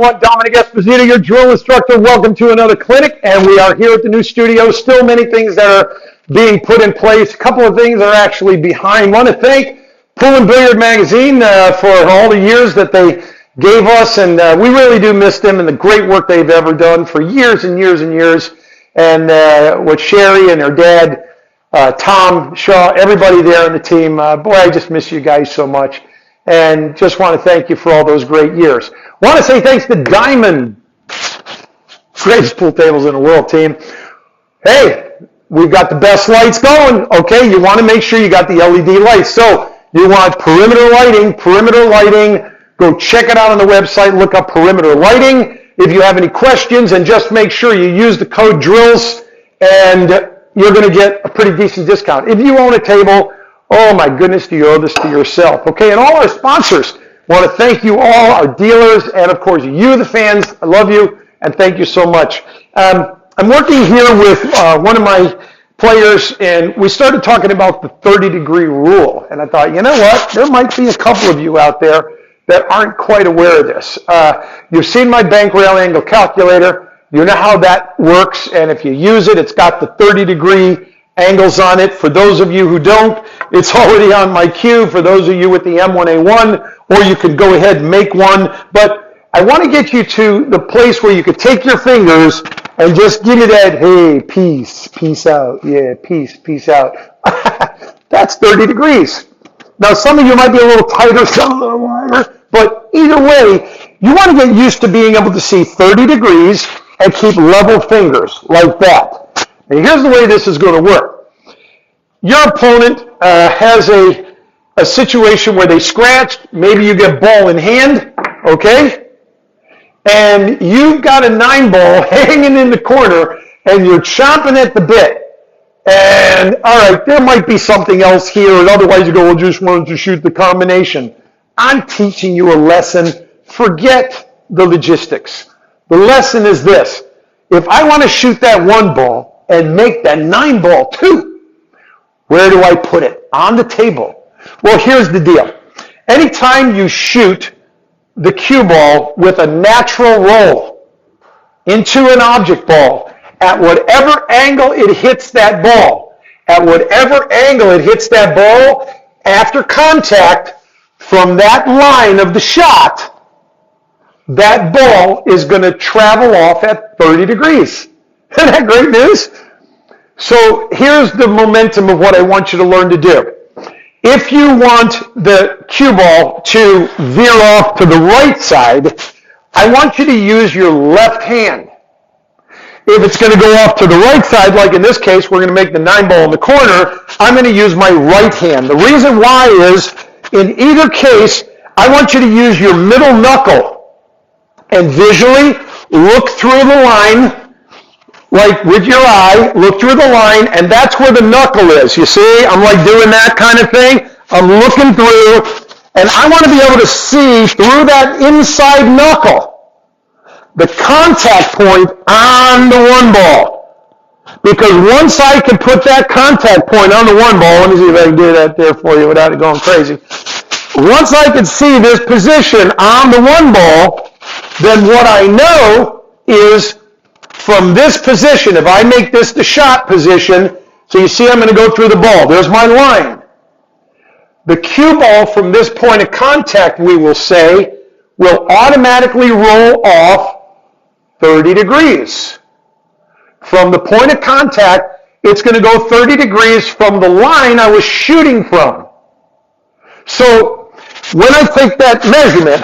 everyone. Dominic Esposito, your drill instructor. Welcome to another clinic, and we are here at the new studio. Still many things that are being put in place. A couple of things are actually behind. I want to thank Pool and Billiard Magazine for all the years that they gave us, and we really do miss them and the great work they've ever done for years and years and years. And with Sherry and her dad, Tom Shaw, everybody there on the team, boy, I just miss you guys so much. And just want to thank you for all those great years. Want to say thanks to Diamond, greatest pool tables in the world, team. Hey, we've got the best lights going. Okay, you want to make sure you got the LED lights. So you want perimeter lighting. Go check it out on the website. Look up perimeter lighting. If you have any questions, and just make sure you use the code DRILLS, and you're going to get a pretty decent discount. If you own a table, oh my goodness, do you owe this to yourself? Okay, and all our sponsors, want to thank you all, our dealers, and of course you, the fans. I love you, and thank you so much. I'm working here with one of my players, and we started talking about the 30-degree rule, and I thought, you know what, there might be a couple of you out there that aren't quite aware of this. You've seen my bank rail angle calculator. You know how that works, and if you use it, it's got the 30-degree angles on it. For those of you who don't, it's already on my cue. For those of you with the M1A1, or you could go ahead and make one. But I want to get you to the place where you could take your fingers and just give me that, hey, peace out. Yeah, peace out. That's 30 degrees. Now, some of you might be a little tighter, some a little wider, but either way, you want to get used to being able to see 30 degrees and keep level fingers like that. And here's the way this is going to work. Your opponent has a situation where they scratched. Maybe you get ball in hand, okay? And you've got a 9-ball hanging in the corner, and you're chomping at the bit. And, all right, there might be something else here, and otherwise you go, well, just wanted to shoot the combination. I'm teaching you a lesson. Forget the logistics. The lesson is this. If I want to shoot that 1 ball, and make that 9-ball too, where do I put it? On the table. Well, here's the deal. Anytime you shoot the cue ball with a natural roll into an object ball, at whatever angle it hits that ball, after contact from that line of the shot, that ball is going to travel off at 30 degrees. Isn't that great news? So here's the momentum of what I want you to learn to do. If you want the cue ball to veer off to the right side, I want you to use your left hand. If it's going to go off to the right side, like in this case, we're going to make the 9-ball in the corner, I'm going to use my right hand. The reason why is, in either case, I want you to use your middle knuckle and visually look through the line. Like with your eye, look through the line, and that's where the knuckle is. You see, I'm like doing that kind of thing. I'm looking through, and I want to be able to see through that inside knuckle the contact point on the 1 ball. Because once I can put that contact point on the 1 ball, let me see if I can do that there for you without it going crazy. Once I can see this position on the 1 ball, then what I know is from this position, if I make this the shot position, so you see I'm going to go through the ball. There's my line. The cue ball from this point of contact, we will say, will automatically roll off 30 degrees. From the point of contact, it's going to go 30 degrees from the line I was shooting from. So when I take that measurement,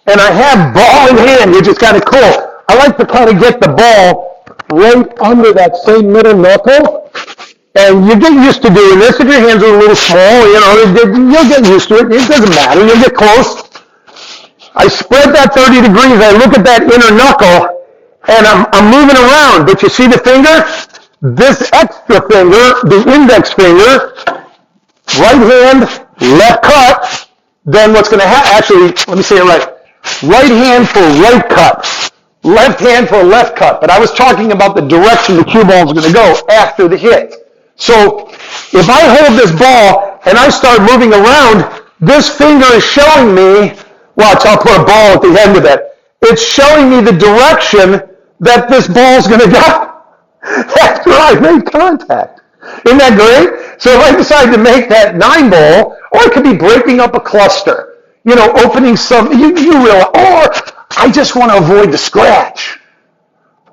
and I have ball in hand, which is kind of cool, I like to kind of get the ball right under that same middle knuckle, and you get used to doing this. If your hands are a little small, you'll get used to it. It doesn't matter. You'll get close. I spread that 30 degrees. I look at that inner knuckle, and I'm moving around. But you see the finger? This extra finger, the index finger, right hand, left cut. Then what's going to happen? Actually, let me say it right. Right hand for right cut. Left hand for a left cut. But I was talking about the direction the cue ball is going to go after the hit. So if I hold this ball and I start moving around, this finger is showing me, watch, I'll put a ball at the end of it. it's showing me the direction that this ball's going to go after I make contact. Isn't that great? So if I decide to make that 9 ball, or it could be breaking up a cluster, opening some, you realize, or I just want to avoid the scratch.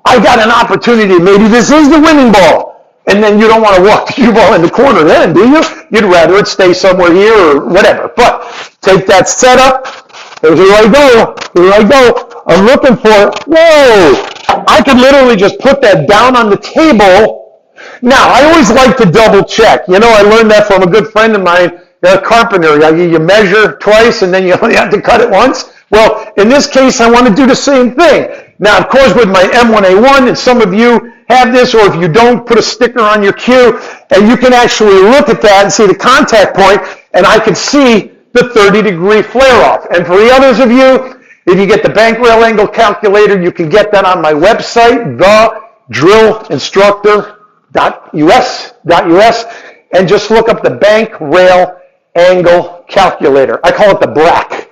I got an opportunity, maybe this is the winning ball, and then you don't want to walk the cue ball in the corner then, do you? You'd rather it stay somewhere here or whatever. But take that setup, and here I go. I'm looking for, whoa, I could literally just put that down on the table. Now, I always like to double check. I learned that from a good friend of mine, a carpenter. You measure twice and then you only have to cut it once. Well, in this case, I want to do the same thing. Now, of course, with my M1A1, and some of you have this, or if you don't, put a sticker on your cue, and you can actually look at that and see the contact point, and I can see the 30-degree flare-off. And for the others of you, if you get the bank rail angle calculator, you can get that on my website, thedrillinstructor.us, and just look up the bank rail angle calculator. I call it the BRAC.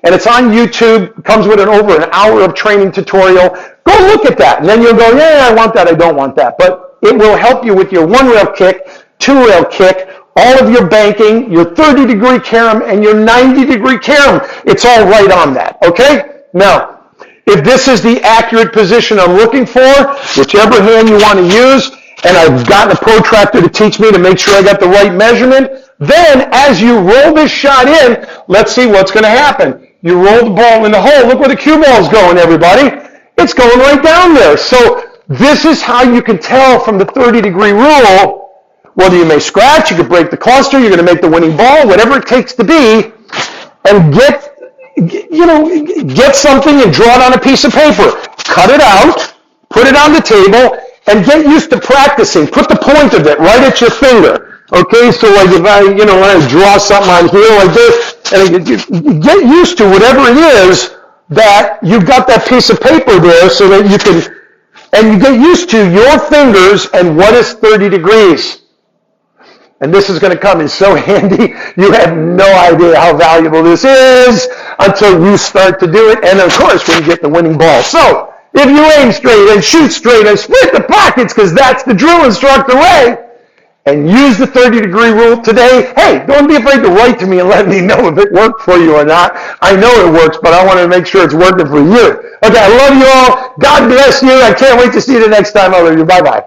And it's on YouTube. It comes with over an hour of training tutorial. Go look at that. And then you'll go, yeah, I want that, I don't want that. But it will help you with your 1-rail kick, 2-rail kick, all of your banking, your 30-degree carom, and your 90-degree carom. It's all right on that, okay? Now, if this is the accurate position I'm looking for, whichever hand you want to use, and I've gotten a protractor to teach me to make sure I got the right measurement, then as you roll this shot in, let's see what's going to happen. You roll the ball in the hole. Look where the cue ball is going, everybody. It's going right down there. So this is how you can tell from the 30-degree rule whether you may scratch, you could break the cluster, you're going to make the winning ball, whatever it takes to be, and get something and draw it on a piece of paper. Cut it out, put it on the table, and get used to practicing. Put the point of it right at your finger. Okay, so like if I, when I draw something on here like this, and you get used to whatever it is that you've got that piece of paper there so that you can, and you get used to your fingers and what is 30 degrees. And this is going to come in so handy. You have no idea how valuable this is until you start to do it. And of course, when you get the winning ball. So if you aim straight and shoot straight and split the pockets, because that's the drill instructor way, and use the 30-degree rule today, hey, don't be afraid to write to me and let me know if it worked for you or not. I know it works, but I want to make sure it's working for you. Okay, I love you all. God bless you. I can't wait to see you the next time. I love you. Bye-bye.